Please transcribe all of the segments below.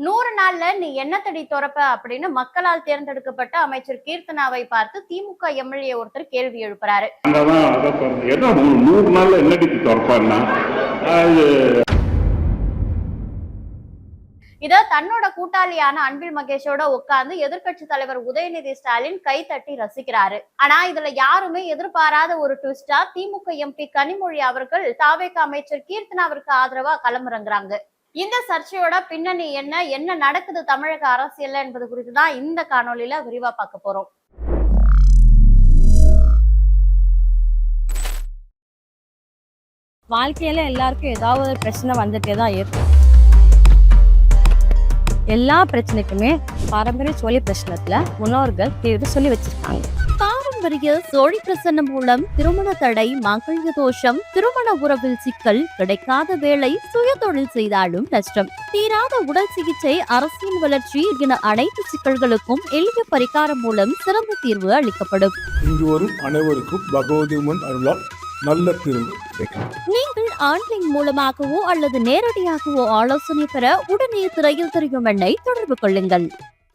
100 நாள்ல நீ என்னத்தடி தொறப்ப அப்படின்னு மக்களால் தேர்ந்தெடுக்கப்பட்ட அமைச்சர் கீர்த்தனாவை பார்த்து திமுக எம்எல்ஏ ஒருத்தர் கேள்வி எழுப்புறாரு. இத தன்னோட கூட்டாளியான அன்பில் மகேஷோட உட்கார்ந்து எதிர்க்கட்சி தலைவர் உதயநிதி ஸ்டாலின் கை தட்டி ரசிக்கிறாரு. ஆனா இதுல யாருமே எதிர்பாராத ஒரு ட்விஸ்டா திமுக எம்பி கனிமொழி அவர்கள் தாவேக அமைச்சர் கீர்த்தனாவிற்கு ஆதரவா களமிறங்குறாங்க. இந்த சர்ச்சையோட பின்னணி என்ன, என்ன நடக்குது தமிழக அரசியல் என்பது குறித்துதான் இந்த காணொலியில விரிவா பார்க்க போறோம். வாழ்க்கையில எல்லாருக்கும் ஏதாவது ஒரு பிரச்சனை வந்துட்டே தான் இருக்கும். எல்லா பிரச்சனைக்குமே பாரம்பரிய சோழி பிரச்சனத்துல முன்னோர்கள் தீர்வு சொல்லி வச்சிருக்காங்க. பாரம்பரிய சோழி பிரசன்னம் மூலம் திருமண தடை, மங்கள தோஷம், திருமண உறவில் சிக்கல், கிடைக்காத வேலை, சுய தொழில் செய்தாலும் நஷ்டம், தீராத உடல் சிகிச்சை, அரசியல் வளர்ச்சி என அனைத்து சிக்கல்களுக்கும் எளிய பரிகாரம் மூலம் சிறந்த தீர்வு அளிக்கப்படும். இங்கு வரும் அனைவருக்கும் பகவதி முன் அருளால் நல்ல தீர்வு. நீங்கள் ஆன்லைன் மூலமாகவோ அல்லது நேரடியாகவோ ஆலோசனை பெற உடனே திரையில் தெரியும் எண்ணை தொடர்பு கொள்ளுங்கள்.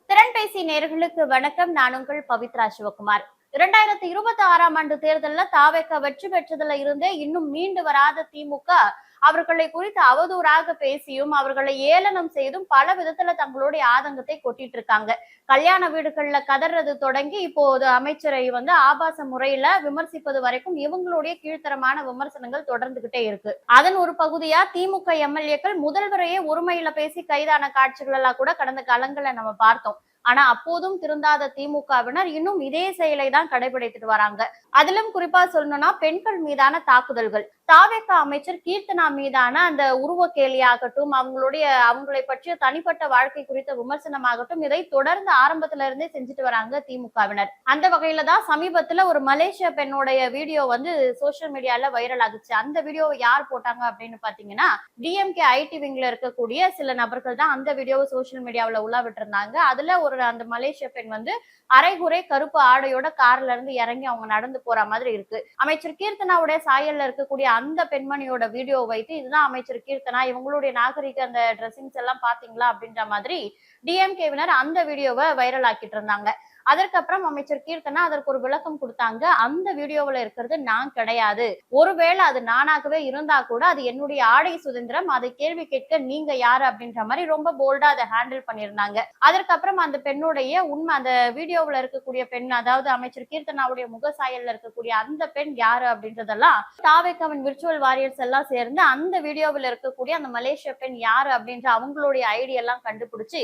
திறன்பேசி நேயர்களுக்கு வணக்கம். நான் உங்கள் பவித்ரா சிவகுமார். 2026 ஆண்டு தேர்தலில் தாவேக வெற்றி பெற்றதுல இருந்தே இன்னும் மீண்டு வராத திமுக அவர்களை குறித்து அவதூறாக பேசியும் அவர்களை ஏளனம் செய்தும் பல விதத்துல தங்களுடைய ஆதங்கத்தை கொட்டிட்டு இருக்காங்க. கல்யாண வீடுகள்ல கதறது தொடங்கி இப்போது அமைச்சரை ஆபாச முறையில விமர்சிப்பது வரைக்கும் இவங்களுடைய கீழ்த்தரமான விமர்சனங்கள் தொடர்ந்துகிட்டே இருக்கு. அதன் ஒரு பகுதியா திமுக எம்எல்ஏக்கள் முதல்வரையே ஒருமையில பேசி கைதான காட்சிகள் எல்லாம் கூட கடந்த காலங்களை நம்ம பார்த்தோம். ஆனா அப்போதும் திருந்தாத திமுகவினர் இன்னும் இதே செயலை தான் கடைபிடித்துட்டு வராங்க. அதிலும் குறிப்பா சொல்லணும்னா பெண்கள் மீதான தாக்குதல்கள், தாவேக அமைச்சர் கீர்த்தனா மீதான அந்த உருவ கேலியாகட்டும், அவங்களை பற்றிய தனிப்பட்ட வாழ்க்கை குறித்த விமர்சனமாகட்டும், இதை தொடர்ந்து ஆரம்பத்துல இருந்தே செஞ்சுட்டு வராங்க திமுகவினர். அந்த வகையில தான் சமீபத்துல ஒரு மலேசிய பெண்ணுடைய வீடியோ சோசியல் மீடியால வைரல் ஆகுச்சு. அந்த வீடியோவை யார் போட்டாங்க அப்படின்னு பாத்தீங்கன்னா டிஎம்கே ஐடி விங்ல இருக்கக்கூடிய சில நபர்கள் தான் அந்த வீடியோவை சோசியல் மீடியாவில உலாவிட்டு இருந்தாங்க. அதுல அந்த மலேசிய பெண் அரைகுறை கருப்பு ஆடையோட கார்ல இருந்து இறங்கி அவங்க நடந்து போற மாதிரி இருக்கு. அமைச்சர் கீர்த்தனாவுடைய சாயல்ல இருக்கக்கூடிய அந்த பெண்மணியோட வீடியோ வைத்து இதுதான் அமைச்சர் கீர்த்தனா, இவங்களுடைய நாகரிக அந்த ட்ரெஸ்ஸிங்ஸ் எல்லாம் பாத்தீங்களா அப்படின்ற மாதிரி டிஎம்கேவினர் அந்த வீடியோவை வைரல் ஆக்கிட்டு இருந்தாங்க. அதற்கப்புறம் அமைச்சர் கீர்த்தனா அதற்கு ஒரு விளக்கம் கொடுத்தாங்க. அந்த வீடியோவில் இருக்கிறது நான் கிடையாது, ஒருவேளை அது நானாகவே இருந்தா கூட அது என்னுடைய ஆடை சுதந்திரம், அதை கேள்வி கேட்க நீங்க யாரு அப்படின்ற மாதிரி ரொம்ப போல்டா அதை ஹேண்டில் பண்ணியிருந்தாங்க. அதற்கப்புறம் அந்த பெண்ணுடைய உண்மை, அந்த வீடியோவில் இருக்கக்கூடிய பெண், அதாவது அமைச்சர் கீர்த்தனாவுடைய முகசாயல்ல இருக்கக்கூடிய அந்த பெண் யாரு அப்படின்றதெல்லாம் தாவேகவின் விர்ச்சுவல் வாரியர்ஸ் எல்லாம் சேர்ந்து அந்த வீடியோவில் இருக்கக்கூடிய அந்த மலேசிய பெண் யாரு அப்படின்ற அவங்களுடைய ஐடி எல்லாம் கண்டுபிடிச்சு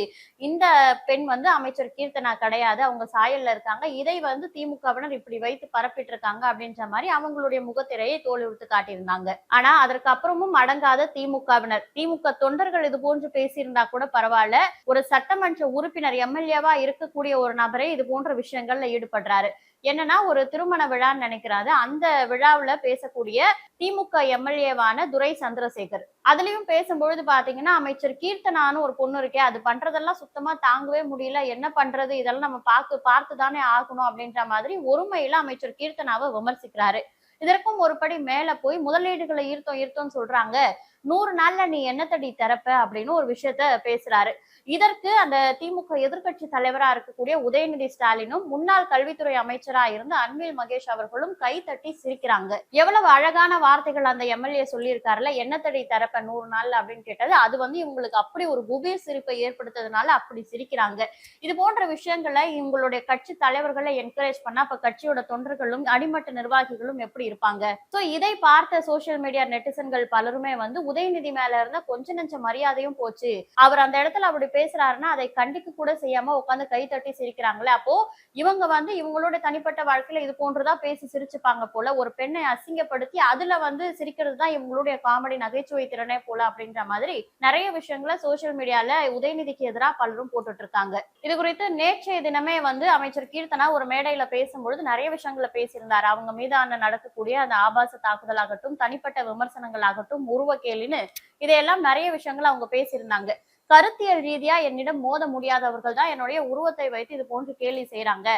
இந்த பெண் அமைச்சர் கீர்த்தனா கிடையாது, அவங்க சாயல்ல இருக்காங்க, இதை திமுகவினர் இப்படி வைத்து பரப்பிட்டு இருக்காங்க அப்படின்ற மாதிரி அவங்களுடைய முகத்திரையை தோல் உறுத்து காட்டியிருந்தாங்க. ஆனா அதற்கு அப்புறமும் அடங்காத திமுகவினர், திமுக தொண்டர்கள் இது போன்று பேசியிருந்தா கூட பரவாயில்ல, ஒரு சட்டமன்ற உறுப்பினர் எம்எல்ஏவா இருக்கக்கூடிய ஒரு நபரை இது போன்ற விஷயங்கள்ல ஈடுபடுறாரு. என்னன்னா ஒரு திருமண விழான்னு நினைக்கிறாரு. அந்த விழாவுல பேசக்கூடிய திமுக எம்எல்ஏவான துரை சந்திரசேகர் அதுலயும் பேசும்பொழுது பாத்தீங்கன்னா அமைச்சர் கீர்த்தனான்னு ஒரு பொண்ணு இருக்கே, அது பண்றதெல்லாம் சுத்தமா தாங்கவே முடியல, என்ன பண்றது, இதெல்லாம் நம்ம பார்த்துதானே ஆகணும் அப்படின்ற மாதிரி ஒருமையில அமைச்சர் கீர்த்தனாவை விமர்சிக்கிறாரு. இதற்கும் ஒரு படி மேல போய் முதலீடுகளை ஈர்த்தோம்னு சொல்றாங்க, 100 நாள்ல நீ என்னத்தடி திறப்ப அப்படின்னு ஒரு விஷயத்த பேசுறாரு. இதற்கு அந்த திமுக எதிர்கட்சி தலைவரா இருக்கக்கூடிய உதயநிதி ஸ்டாலினும் முன்னாள் கல்வித்துறை அமைச்சரா இருந்த அன்பில் மகேஷ் அவர்களும் கை தட்டி சிரிக்கிறாங்க. எவ்வளவு அழகான வார்த்தைகள் அந்த எம்எல்ஏ சொல்லியிருக்காருல, என்னத்தடி திறப்ப 100 நாள்ல அப்படின்னு கேட்டது, அது இவங்களுக்கு அப்படி ஒரு குபீர் சிரிப்பை ஏற்படுத்ததுனால அப்படி சிரிக்கிறாங்க. இது போன்ற விஷயங்களை இவங்களுடைய கட்சி தலைவர்களை என்கரேஜ் பண்ணா அப்ப கட்சியோட தொண்டர்களும் அடிமட்ட நிர்வாகிகளும் எப்படி இருப்பாங்க? சோ இதை பார்த்த சோசியல் மீடியா நெட்டிசன்கள் பலருமே உதயநிதி மேல இருந்த கொஞ்ச நெஞ்ச மரியாதையும் போச்சு, அவர் அந்த இடத்துல அப்படி பேசுறாருன்னா அதை கண்டிக்க கூட செய்யாம உட்காந்து கை தட்டி சிரிக்கிறாங்களே, அப்போ இவங்க இவங்களோட தனிப்பட்ட வாழ்க்கையில இது போன்றுதான் பேசி சிரிச்சுப்பாங்க போல, ஒரு பெண்ணை அசிங்கப்படுத்தி அதுல சிரிக்கிறது தான் இவங்களுடைய காமெடி நகைச்சுவை திறனே போல அப்படின்ற மாதிரி நிறைய விஷயங்களை சோசியல் மீடியால உதயநிதிக்கு எதிராக பலரும் போட்டுட்டு இருக்காங்க. இது குறித்து நேற்றைய தினமே அமைச்சர் கீர்த்தனா ஒரு மேடையில பேசும்பொழுது நிறைய விஷயங்களை பேசியிருந்தாரு. அவங்க மீதான நடக்கக்கூடிய அந்த ஆபாச தாக்குதல் ஆகட்டும், தனிப்பட்ட விமர்சனங்கள் ஆகட்டும், உருவ கேள்வி, இதையெல்லாம் நிறைய விஷயங்கள் அவங்க பேசியிருந்தாங்க. கருத்தியல் ரீதியா என்னிடம் மோத முடியாதவர்கள் தான் என்னுடைய உருவத்தை வைத்து இது போன்று கேலி செய்யறாங்க.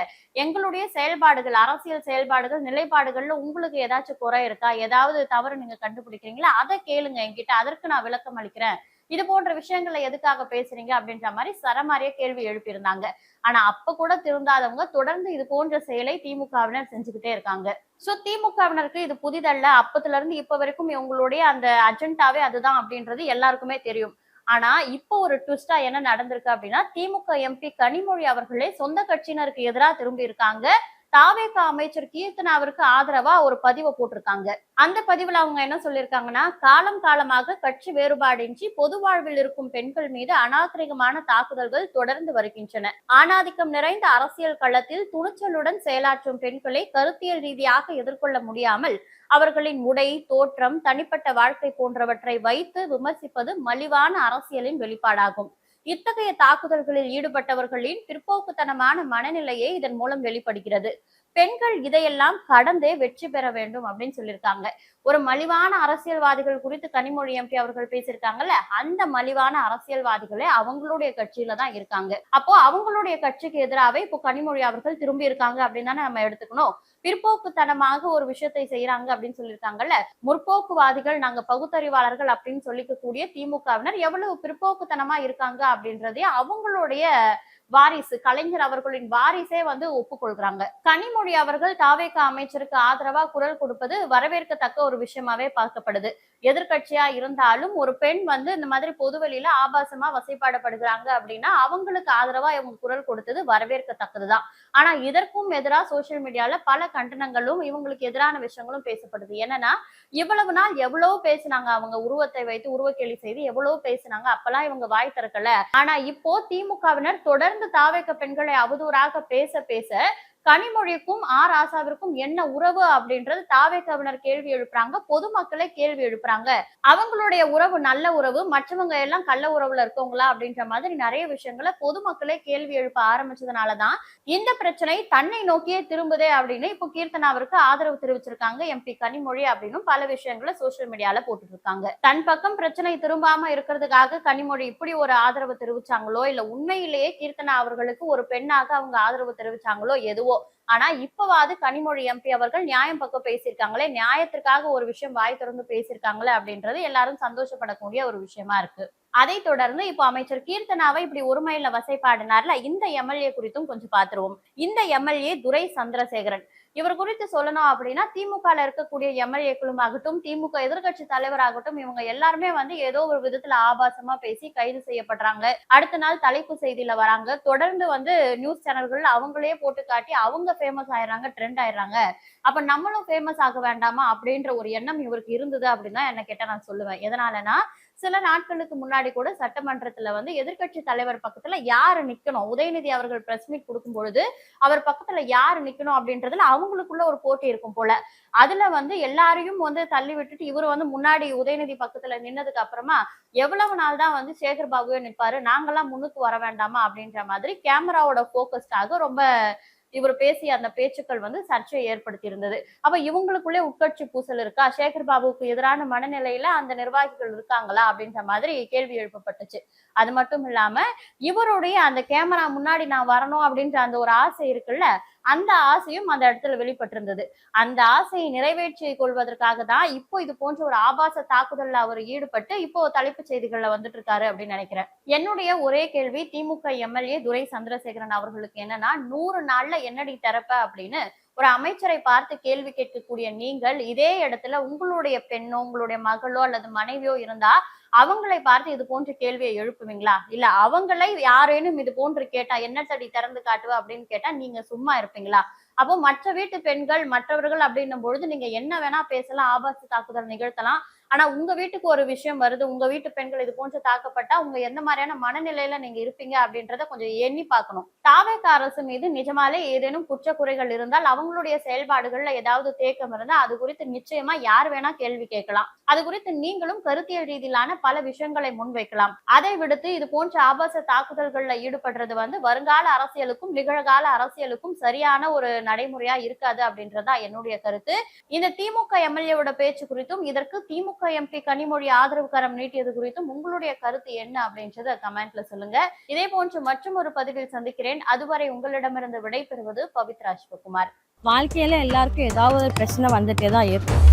எங்களுடைய செயல்பாடுகள், அரசியல் செயல்பாடுகள், நிலைப்பாடுகள்ல உங்களுக்கு ஏதாச்சும் குறை இருக்கா, ஏதாவது தவறு நீங்க கண்டுபிடிக்கிறீங்களா, அதை கேளுங்க என்கிட்ட, அதற்கு நான் விளக்கம் அளிக்கிறேன். இது போன்ற விஷயங்களை எதுக்காக பேசுறீங்க அப்படின்ற மாதிரி சரமாரியா கேள்வி எழுப்பியிருந்தாங்க. ஆனா அப்ப கூட திருந்தாதவங்க தொடர்ந்து இது போன்ற செயலை திமுகவினர் செஞ்சுக்கிட்டே இருக்காங்க. சோ திமுகவினருக்கு இது புதிதல்ல. அப்பத்துல இருந்து இப்ப வரைக்கும் இவங்களுடைய அந்த அஜெண்டாவே அதுதான் அப்படின்றது எல்லாருக்குமே தெரியும். ஆனா இப்போ ஒரு ட்விஸ்டா என்ன நடந்திருக்கு அப்படின்னா, திமுக எம்பி கனிமொழி அவர்களே சொந்த கட்சியினருக்கு எதிரா திரும்பி இருக்காங்க. தாவேக அமைச்சர் கீர்த்தனாவிற்கு ஆதரவா ஒரு பதிவை போட்டிருக்காங்க. அந்த பதிவுல அவங்க என்ன சொல்லியிருக்காங்கன்னா, காலம் காலமாக கட்சி வேறுபாடின்றி பொது வாழ்வில் இருக்கும் பெண்கள் மீது அநாகரிகமான தாக்குதல்கள் தொடர்ந்து வருகின்றன. ஆணாதிக்கம் நிறைந்த அரசியல் களத்தில் துணிச்சலுடன் செயலாற்றும் பெண்களை கருத்தியல் ரீதியாக எதிர்கொள்ள முடியாமல் அவர்களின் உடை, தோற்றம், தனிப்பட்ட வாழ்க்கை போன்றவற்றை வைத்து விமர்சிப்பது மலிவான அரசியலின் வெளிப்பாடாகும். இத்தகைய தாக்குதல்களில் ஈடுபட்டவர்களின் பிற்போக்குத்தனமான மனநிலையே இதன் மூலம் வெளிப்படுகிறது. பெண்கள் இதையெல்லாம் கடந்தே வெற்றி பெற வேண்டும் அப்படின்னு சொல்லியிருக்காங்க. ஒரு மலிவான அரசியல்வாதிகள் குறித்து கனிமொழி எம்பி அவர்கள் பேசியிருக்காங்கல்ல, அந்த மலிவான அரசியல்வாதிகளே அவங்களுடைய கட்சியில தான் இருக்காங்க. அப்போ அவங்களுடைய கட்சிக்கு எதிராகவே இப்போ கனிமொழி அவர்கள் திரும்பி இருக்காங்க அப்படின்னு தானே நம்ம எடுத்துக்கணும். பிற்போக்குத்தனமாக ஒரு விஷயத்தை செய்யறாங்க அப்படின்னு சொல்லியிருக்காங்கல்ல, முற்போக்குவாதிகள், நாங்க பகுத்தறிவாளர்கள் அப்படின்னு சொல்லிக்கக்கூடிய திமுகவினர் எவ்வளவு பிற்போக்குத்தனமா இருக்காங்க அப்படின்றதே அவங்களுடைய வாரிசு கலைஞர் அவர்களின் வாரிசே ஒப்புக்கொள்றாங்க. கனிமொழி அவர்கள் தாவேக அமைச்சருக்கு ஆதரவா குரல் கொடுப்பது வரவேற்கத்தக்க ஒரு விஷயமாவே பார்க்கப்படுது. எதிர்கட்சியா இருந்தாலும் ஒரு பெண் இந்த மாதிரி பொதுவெளியில ஆபாசமா வசைப்பாடப்படுகிறாங்க அப்படின்னா அவங்களுக்கு ஆதரவா இவங்க குரல் கொடுத்தது வரவேற்கத்தக்கதுதான். ஆனா இதற்கும் எதிராக சோசியல் மீடியால பல கண்டனங்களும் இவங்களுக்கு எதிரான விஷயங்களும் பேசப்படுது. என்னன்னா, இவ்வளவு நாள் எவ்வளவு பேசினாங்க, அவங்க உருவத்தை வைத்து உருவக்கேலி செய்து எவ்வளவு பேசினாங்க, அப்பெல்லாம் இவங்க வாய் திறக்கல. ஆனா இப்போ திமுகவினர் தொடர்ந்து தாவேக பெண்களை அவதூறாக பேச பேச கனிமொழிக்கும் ராசாவிற்கும் என்ன உறவு அப்படின்றது தாவேகவினர் கேள்வி எழுப்புறாங்க, பொதுமக்களே கேள்வி எழுப்புறாங்க. அவங்களுடைய உறவு நல்ல உறவு, மற்றவங்க எல்லாம் கள்ள உறவுல இருக்கவங்களா அப்படின்ற மாதிரி நிறைய விஷயங்களை பொதுமக்களே கேள்வி எழுப்ப ஆரம்பிச்சதுனாலதான் இந்த பிரச்சனை தன்னை நோக்கியே திரும்புதே அப்படின்னு இப்போ கீர்த்தனாவிற்கு ஆதரவு தெரிவிச்சிருக்காங்க எம்பி கனிமொழி அப்படின்னு பல விஷயங்களை சோசியல் மீடியால போட்டுட்டு இருக்காங்க. தன் பக்கம் பிரச்சனை திரும்பாம இருக்கிறதுக்காக கனிமொழி இப்படி ஒரு ஆதரவு தெரிவிச்சாங்களோ, இல்ல உண்மையிலேயே கீர்த்தனா அவர்களுக்கு ஒரு பெண்ணாக அவங்க ஆதரவு தெரிவிச்சாங்களோ எதுவோ, ஆனா இப்பவாது கனிமொழி எம்பி அவர்கள் நியாயம் பக்கம் பேசியிருக்காங்களே, நியாயத்திற்காக ஒரு விஷயம் வாய் திறந்து பேசியிருக்காங்களே அப்படின்றது எல்லாரும் சந்தோஷப்படக்கூடிய ஒரு விஷயமா இருக்கு. அதை தொடர்ந்து இப்போ அமைச்சர் கீர்த்தனாவை இப்படி ஒருமையில வசைப்பாடினார்ல, இந்த எம்எல்ஏ குறித்தும் கொஞ்சம் பாத்துருவோம். இந்த எம்எல்ஏ துரை சந்திரசேகரன். இவர் குறித்து சொல்லணும் அப்படின்னா, திமுக இருக்கக்கூடிய எம்எல்ஏக்களும் ஆகட்டும், திமுக எதிர்கட்சி தலைவராகட்டும், இவங்க எல்லாருமே ஏதோ ஒரு விதத்துல ஆபாசமா பேசி கைது செய்யப்படுறாங்க. அடுத்த நாள் தலைப்பு செய்தியில வராங்க. தொடர்ந்து நியூஸ் சேனல்கள் அவங்களே போட்டு காட்டி அவங்க ஃபேமஸ் ஆயிடுறாங்க, ட்ரெண்ட் ஆயிடுறாங்க. அப்ப நம்மளும் ஃபேமஸ் ஆக வேண்டாமா அப்படின்ற ஒரு எண்ணம் இவருக்கு இருந்தது அப்படின்னு தான் என்ன கேட்டா நான் சொல்லுவேன். எதனாலனா, சில நாட்களுக்கு முன்னாடி கூட சட்டமன்றத்துல எதிர்கட்சி தலைவர் பக்கத்துல யாரு நிக்கணும், உதயநிதி அவர்கள் பிரஸ் மீட் கொடுக்கும் பொழுது அவர் பக்கத்துல யாரு நிக்கணும் அப்படின்றதுல அவங்களுக்குள்ள ஒரு போட்டி இருக்கும் போல. அதுல எல்லாரையும் தள்ளி விட்டுட்டு இவரு முன்னாடி உதயநிதி பக்கத்துல நின்னதுக்கு அப்புறமா எவ்வளவு நாள் தான் சேகர் பாபுவே நிற்பாரு, நாங்கெல்லாம் முன்னுக்கு வர வேண்டாமா அப்படின்ற மாதிரி கேமராவோட போக்கஸ்டாக ரொம்ப இவர் பேசிய அந்த பேச்சுக்கள் சர்ச்சையை ஏற்படுத்தி இருந்தது. அப்ப இவங்களுக்குள்ளே உட்கட்சி பூசல் இருக்கா, சேகர் பாபுவுக்கு எதிரான மனநிலையில அந்த நிர்வாகிகள் இருக்காங்களா அப்படின்ற மாதிரி கேள்வி எழுப்பப்பட்டுச்சு. அது மட்டும் இல்லாம இவருடைய அந்த கேமரா முன்னாடி நான் வரணும் அப்படின்ற அந்த ஒரு ஆசை இருக்குல்ல, அந்த ஆசையும் அந்த இடத்துல வெளிப்பட்டிருந்தது. அந்த ஆசையை நிறைவேற்றி கொள்வதற்காக தான் இப்போ இது போன்ற ஒரு ஆபாச தாக்குதல்ல அவர் ஈடுபட்டு இப்போ தலைப்புச் செய்திகள்ல வந்துட்டு இருக்காரு அப்படின்னு நினைக்கிறேன். என்னுடைய ஒரே கேள்வி திமுக எம்எல்ஏ துரை சந்திரசேகரன் அவர்களுக்கு என்னன்னா, 100 நாள்ல என்னடி திறப்ப அப்படின்னு ஒரு அமைச்சரை பார்த்து கேள்வி கேட்கக்கூடிய நீங்கள் இதே இடத்துல உங்களுடைய பெண்ணோ, உங்களுடைய மகளோ அல்லது மனைவியோ இருந்தா அவங்களை பார்த்து இது போன்ற கேள்வியை எழுப்புவீங்களா? இல்ல அவங்களை யாரேனும் இது போன்று கேட்டா என்ன தடி திறந்து காட்டுவ அப்படின்னு கேட்டா நீங்க சும்மா இருப்பீங்களா? அப்போ மற்ற வீட்டு பெண்கள் மற்றவர்கள் அப்படின்னும் பொழுது நீங்க என்ன வேணா பேசலாம், ஆபாச தாக்குதல் நிகழ்த்தலாம். ஆனா உங்க வீட்டுக்கு ஒரு விஷயம் வருது, உங்க வீட்டு பெண்கள் இது போன்று தாக்கப்பட்டா உங்க எந்த மாதிரியான மனநிலையில நீங்க இருப்பீங்க அப்படின்றத கொஞ்சம் எண்ணி பார்க்கணும். தாவேக அரசு மீது நிஜமாலே ஏதேனும் குற்றக்குறைகள் இருந்தால், அவங்களுடைய செயல்பாடுகள்ல ஏதாவது தேக்கம் இருந்தா அது குறித்து நிச்சயமா யார் வேணா கேள்வி கேட்கலாம். அது குறித்து நீங்களும் கருத்தியல் ரீதியிலான பல விஷயங்களை முன்வைக்கலாம். அதை விடுத்து இது போன்ற ஆபாச தாக்குதல்கள்ல ஈடுபடுறது வருங்கால அரசியலுக்கும் நிகழ்கால அரசியலுக்கும் சரியான ஒரு நடைமுறையா இருக்காது அப்படின்றதா என்னுடைய கருத்து. இந்த திமுக எம்எல்ஏவோட பேச்சு குறித்தும் இதற்கு திமுக எம்பி கனிமொழி ஆதரவு கரம் நீட்டியது குறித்தும் உங்களுடைய கருத்து என்ன அப்படின்றத கமெண்ட்ல சொல்லுங்க. இதே போன்று மற்றும் ஒரு பதிவில் சந்திக்கிறேன். அதுவரை உங்களிடமிருந்து விடைபெறுவது பவித்ரா சிவகுமார். வாழ்க்கையில எல்லாருக்கும் ஏதாவது ஒரு பிரச்சனை வந்துட்டே தான் இருக்கும்.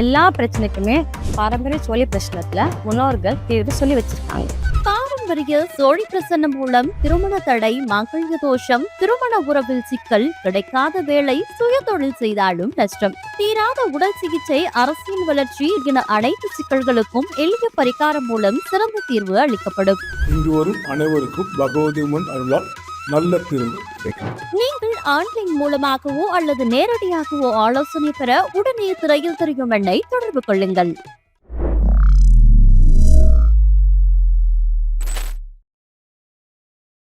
எல்லா பிரச்சனைக்குமே பாரம்பரிய சோழி பிரச்சனத்துல முன்னோர்கள் தீர்வு சொல்லி வச்சிருக்காங்க. பாரம்பரிய சோழி பிரசன்னம் மூலம் திருமண தடை, மாங்கல்ய தோஷம், திருமண உறவில் சிக்கல், கிடைக்காத வேலை, சுயதொழில் செய்தாலும் நஷ்டம், தீராத உடல் சிகிச்சை, அரசியல் வளர்ச்சி என அனைத்து சிக்கல்களுக்கும் எளிய பரிகாரம் மூலம் சிறந்த தீர்வு அளிக்கப்படும். இங்கு வரும் அனைவருக்கும் பகவதி அம்மன் அருளால் நல்ல தீர்வு கிடைக்கும். நீங்கள் ஆன்லைன் மூலமாகவோ அல்லது நேரடியாகவோ ஆலோசனை பெற உடனே திரையில் தெரியும் எண்ணை தொடர்பு கொள்ளுங்கள்.